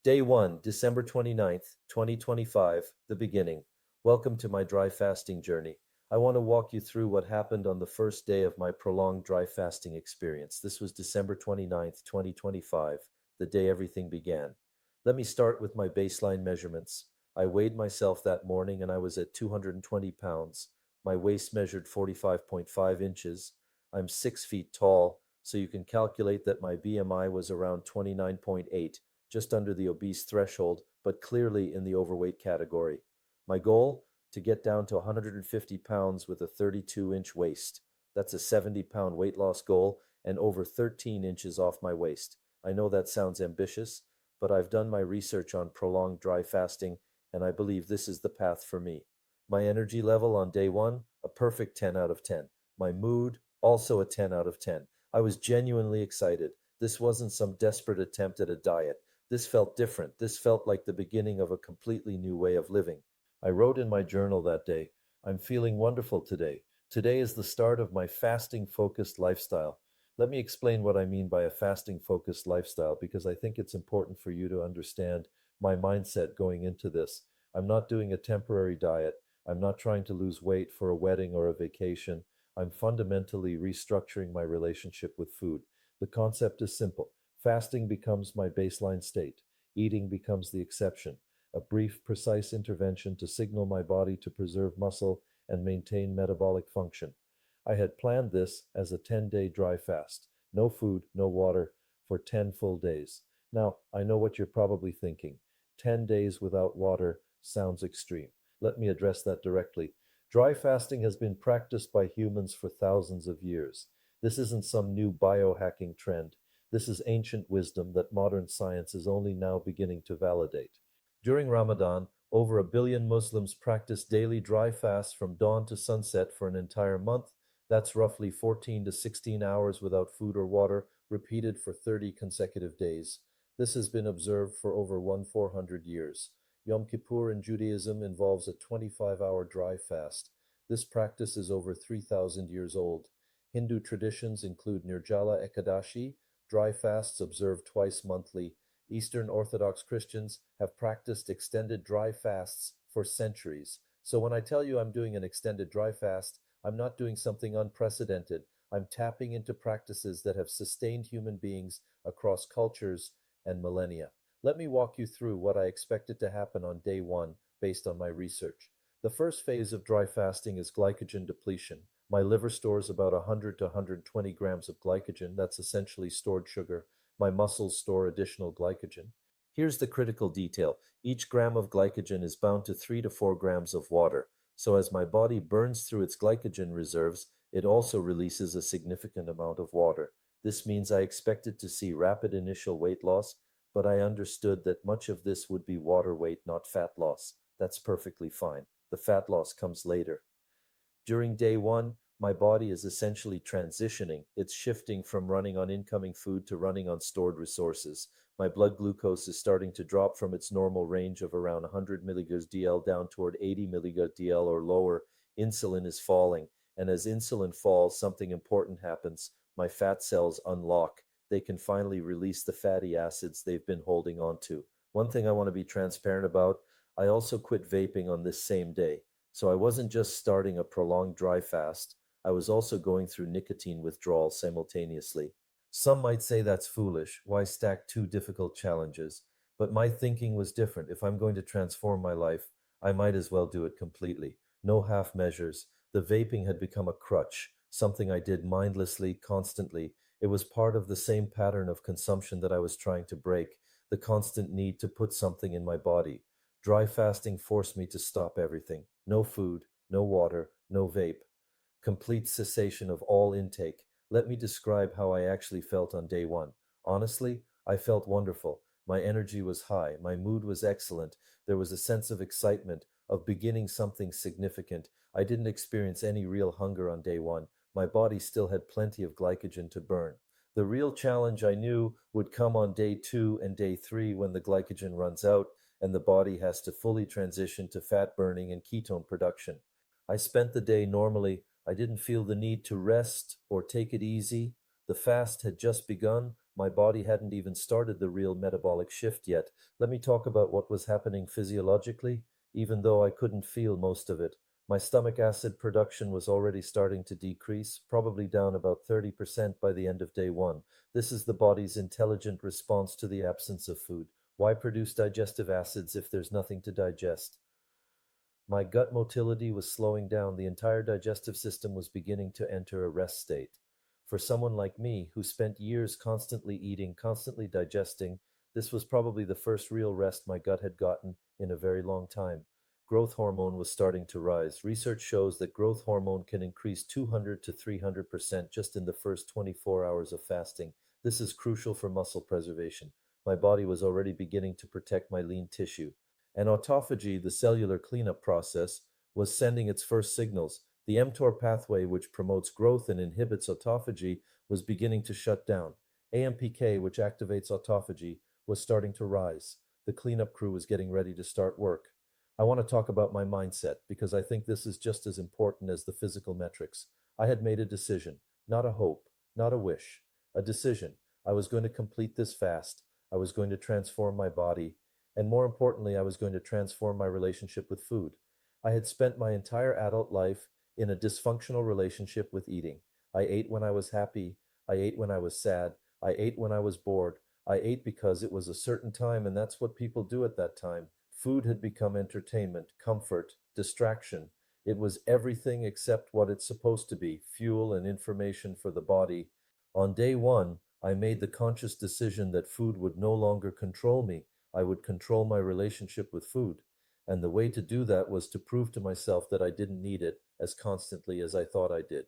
Day 1, December 29th, 2025, the beginning. Welcome to my dry fasting journey. I want to walk you through what happened on the first day of my prolonged dry fasting experience. This was December 29th, 2025, the day everything began. Let me start with my baseline measurements. I weighed myself that morning and I was at 220 pounds. My waist measured 45.5 inches. I'm 6 feet tall, so you can calculate that my BMI was around 29.8, just under the obese threshold, but clearly in the overweight category. My goal? To get down to 150 pounds with a 32-inch waist. That's a 70-pound weight loss goal and over 13 inches off my waist. I know that sounds ambitious, but I've done my research on prolonged dry fasting, and I believe this is the path for me. My energy level on day 1, a perfect 10 out of 10. My mood, also a 10 out of 10. I was genuinely excited. This wasn't some desperate attempt at a diet. This felt different. This felt like the beginning of a completely new way of living. I wrote in my journal that day, I'm feeling wonderful today. Today is the start of my fasting-focused lifestyle. Let me explain what I mean by a fasting-focused lifestyle because I think it's important for you to understand my mindset going into this. I'm not doing a temporary diet. I'm not trying to lose weight for a wedding or a vacation. I'm fundamentally restructuring my relationship with food. The concept is simple. Fasting becomes my baseline state. Eating becomes the exception. A brief, precise intervention to signal my body to preserve muscle and maintain metabolic function. I had planned this as a 10-day dry fast. No food, no water, for 10 full days. Now, I know what you're probably thinking. 10 days without water sounds extreme. Let me address that directly. Dry fasting has been practiced by humans for thousands of years. This isn't some new biohacking trend. This is ancient wisdom that modern science is only now beginning to validate. During Ramadan, over 1 billion Muslims practice daily dry fasts from dawn to sunset for an entire month. That's roughly 14 to 16 hours without food or water, repeated for 30 consecutive days. This has been observed for over 400 years. Yom Kippur in Judaism involves a 25-hour dry fast. This practice is over 3,000 years old. Hindu traditions include Nirjala Ekadashi, dry fasts observed twice monthly. Eastern Orthodox Christians have practiced extended dry fasts for centuries. So when I tell you I'm doing an extended dry fast, I'm not doing something unprecedented. I'm tapping into practices that have sustained human beings across cultures and millennia. Let me walk you through what I expected to happen on day 1 based on my research. The first phase of dry fasting is glycogen depletion. My liver stores about 100 to 120 grams of glycogen. That's essentially stored sugar. My muscles store additional glycogen. Here's the critical detail. Each gram of glycogen is bound to 3 to 4 grams of water. So as my body burns through its glycogen reserves, it also releases a significant amount of water. This means I expected to see rapid initial weight loss, but I understood that much of this would be water weight, not fat loss. That's perfectly fine. The fat loss comes later. During day 1, my body is essentially transitioning. It's shifting from running on incoming food to running on stored resources. My blood glucose is starting to drop from its normal range of around 100 milligrams DL down toward 80 milligrams DL or lower. Insulin is falling, and as insulin falls, something important happens. My fat cells unlock. They can finally release the fatty acids they've been holding on to. One thing I want to be transparent about, I also quit vaping on this same day. So I wasn't just starting a prolonged dry fast, I was also going through nicotine withdrawal simultaneously. Some might say that's foolish. Why stack two difficult challenges? But my thinking was different. If I'm going to transform my life, I might as well do it completely. No half measures. The vaping had become a crutch, something I did mindlessly, constantly. It was part of the same pattern of consumption that I was trying to break, the constant need to put something in my body. Dry fasting forced me to stop everything. No food, no water, no vape. Complete cessation of all intake. Let me describe how I actually felt on day 1. Honestly, I felt wonderful. My energy was high. My mood was excellent. There was a sense of excitement, of beginning something significant. I didn't experience any real hunger on day 1. My body still had plenty of glycogen to burn. The real challenge I knew would come on day 2 and day 3 when the glycogen runs out and the body has to fully transition to fat burning and ketone production. I spent the day normally. I didn't feel the need to rest or take it easy. The fast had just begun, My body hadn't even started the real metabolic shift yet. Let me talk about what was happening physiologically, even though I couldn't feel most of it. My stomach acid production was already starting to decrease, probably down about 30% by the end of day one. This is the body's intelligent response to the absence of food. Why produce digestive acids if there's nothing to digest? My gut motility was slowing down. The entire digestive system was beginning to enter a rest state. For someone like me, who spent years constantly eating, constantly digesting, this was probably the first real rest my gut had gotten in a very long time. Growth hormone was starting to rise. Research shows that growth hormone can increase 200 to 300% just in the first 24 hours of fasting. This is crucial for muscle preservation. My body was already beginning to protect my lean tissue. And autophagy, the cellular cleanup process, was sending its first signals. The mTOR pathway, which promotes growth and inhibits autophagy, was beginning to shut down. AMPK, which activates autophagy, was starting to rise. The cleanup crew was getting ready to start work. I want to talk about my mindset because I think this is just as important as the physical metrics. I had made a decision, not a hope, not a wish, a decision. I was going to complete this fast. I was going to transform my body. And more importantly, I was going to transform my relationship with food. I had spent my entire adult life in a dysfunctional relationship with eating. I ate when I was happy. I ate when I was sad. I ate when I was bored. I ate because it was a certain time, and that's what people do at that time. Food had become entertainment, comfort, distraction. It was everything except what it's supposed to be, fuel and information for the body. On day one, I made the conscious decision that food would no longer control me. I would control my relationship with food. And the way to do that was to prove to myself that I didn't need it as constantly as I thought I did.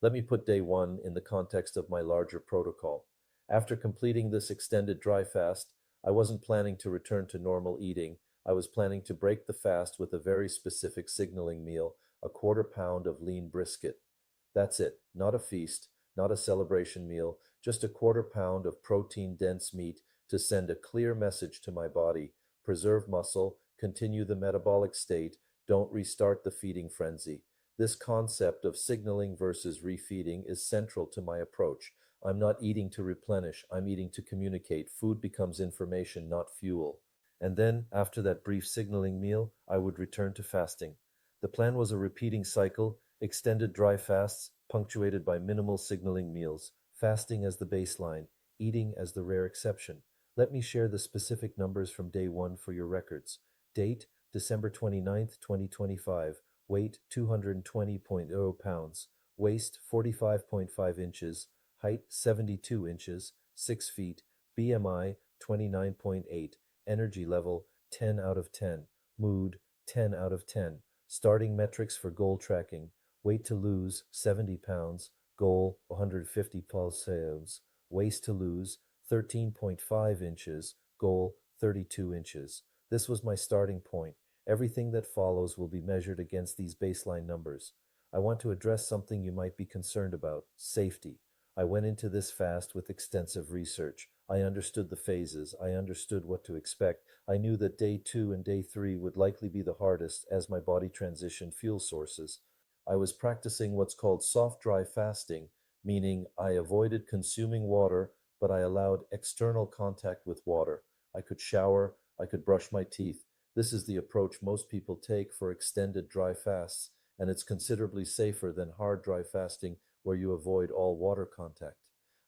Let me put day one in the context of my larger protocol. After completing this extended dry fast, I wasn't planning to return to normal eating. I was planning to break the fast with a very specific signaling meal, a quarter pound of lean brisket. That's it, not a feast, not a celebration meal, just a quarter pound of protein-dense meat to send a clear message to my body: preserve muscle, continue the metabolic state, don't restart the feeding frenzy. This concept of signaling versus refeeding is central to my approach. I'm not eating to replenish, I'm eating to communicate. Food becomes information, not fuel. And then, after that brief signaling meal, I would return to fasting. The plan was a repeating cycle, extended dry fasts, punctuated by minimal signaling meals, fasting as the baseline, eating as the rare exception. Let me share the specific numbers from day one for your records. Date, December 29th, 2025. Weight, 220.0 pounds. Waist, 45.5 inches. Height, 72 inches. 6 feet. BMI, 29.8. Energy level, 10 out of 10. Mood, 10 out of 10. Starting metrics for goal tracking. Weight to lose, 70 pounds. Goal, 150 pounds. Waist to lose, 13.5 inches. Goal, 32 inches. This was my starting point. Everything that follows will be measured against these baseline numbers. I want to address something you might be concerned about: safety. I went into this fast with extensive research. I understood the phases. I understood what to expect. I knew that day 2 and day 3 would likely be the hardest as my body transitioned fuel sources. I was practicing what's called soft dry fasting, meaning I avoided consuming water, but I allowed external contact with water. I could shower, I could brush my teeth. This is the approach most people take for extended dry fasts, and it's considerably safer than hard dry fasting where you avoid all water contact.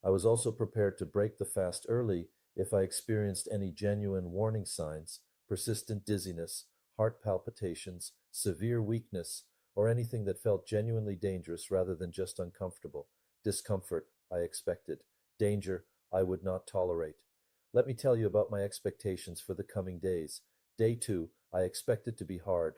I was also prepared to break the fast early if I experienced any genuine warning signs: persistent dizziness, heart palpitations, severe weakness, or anything that felt genuinely dangerous rather than just uncomfortable. Discomfort, I expected. Danger, I would not tolerate. Let me tell you about my expectations for the coming days. Day 2, I expect it to be hard,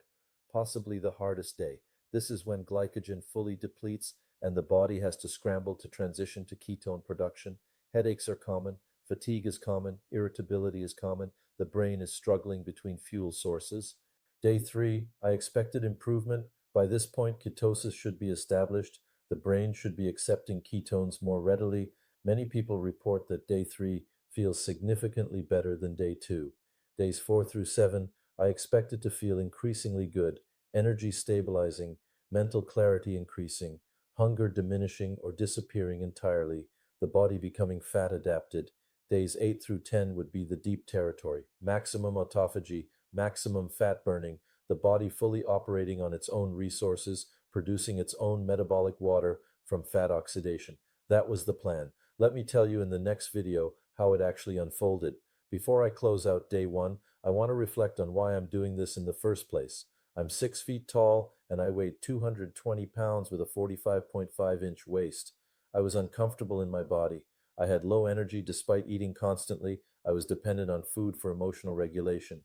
possibly the hardest day. This is when glycogen fully depletes and the body has to scramble to transition to ketone production. Headaches are common, fatigue is common, irritability is common, the brain is struggling between fuel sources. Day 3, I expected improvement. By this point, ketosis should be established. The brain should be accepting ketones more readily. Many people report that day 3 feels significantly better than day 2. Days 4 through 7, I expected to feel increasingly good, energy stabilizing, mental clarity increasing, hunger diminishing or disappearing entirely. the body becoming fat adapted. Days 8 through 10 would be the deep territory, maximum autophagy, maximum fat burning, the body fully operating on its own resources, producing its own metabolic water from fat oxidation. That was the plan. Let me tell you in the next video how it actually unfolded. Before I close out day 1, I want to reflect on why I'm doing this in the first place. I'm 6 feet tall and I weighed 220 pounds with a 45.5-inch waist. I was uncomfortable in my body. I had low energy despite eating constantly. I was dependent on food for emotional regulation.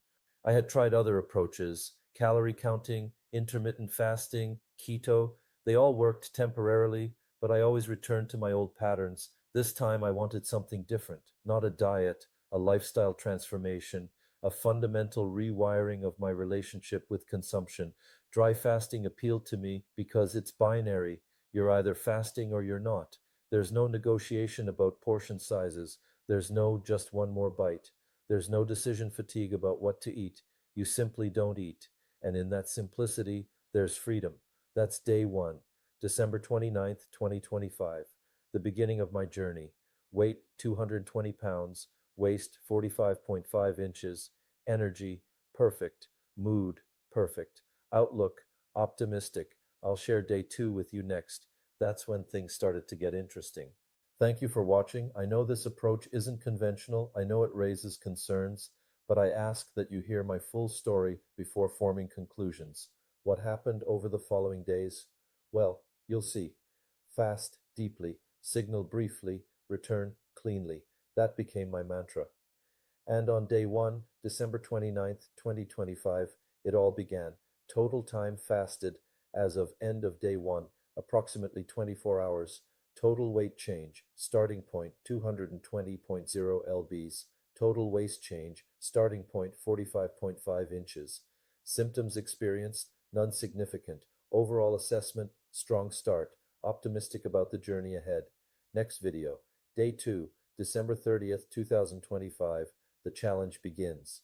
I had tried other approaches, calorie counting, intermittent fasting, keto. They all worked temporarily, but I always returned to my old patterns. This time I wanted something different, not a diet, a lifestyle transformation, a fundamental rewiring of my relationship with consumption. Dry fasting appealed to me because it's binary. You're either fasting or you're not. There's no negotiation about portion sizes. There's no just one more bite. There's no decision fatigue about what to eat. You simply don't eat. And in that simplicity, there's freedom. That's day 1, December 29th, 2025, the beginning of my journey. Weight 220 pounds, waist 45.5 inches, energy perfect, mood perfect, outlook optimistic. I'll share day 2 with you next. That's when things started to get interesting. Thank you for watching. I know this approach isn't conventional. I know it raises concerns, but I ask that you hear my full story before forming conclusions. What happened over the following days? Well, you'll see. Fast deeply, signal briefly, return cleanly. That became my mantra. And on day 1, December 29th, 2025, it all began. Total time fasted as of end of day 1, approximately 24 hours. Total weight change, starting point 220.0 lbs. Total waist change, starting point 45.5 inches. Symptoms experienced, none significant. Overall assessment, strong start. Optimistic about the journey ahead. Next video. Day 2, December 30th, 2025. The challenge begins.